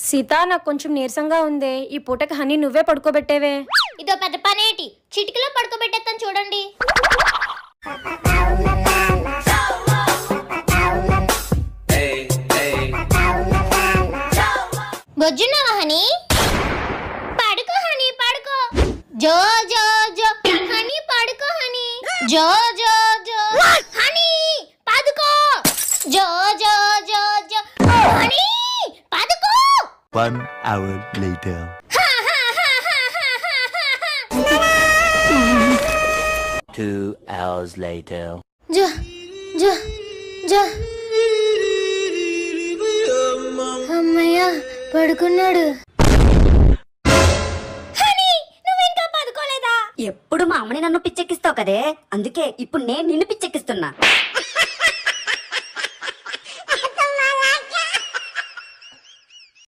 సీత నాకు కొంచెం నీరసంగా ఉందే, ఈ పూటకి హనీ నువ్వే పడుకోబెట్టేవే. ఇదో పెద్ద పనేటి, చిటికలో పడుకోబెట్టేస్తాను చూడండి. బొజ్జున్నావా హనీ? పడుకో హనీ పడుకో. జో జో జో హనీ పడుకో హనీ. జో జో జో హనీ పడుకో. జో జో జో జో హనీ పడుకో. 1 hour later. 2 hours later. జో జో జో. అమ్మయ్య పడుకున్నాడు. ఎప్పుడు మా అమ్మని నన్ను పిచ్చెక్కిస్తావు కదే, అందుకే ఇప్పుడు నేను నిన్ను పిచ్చెక్కిస్తున్నా.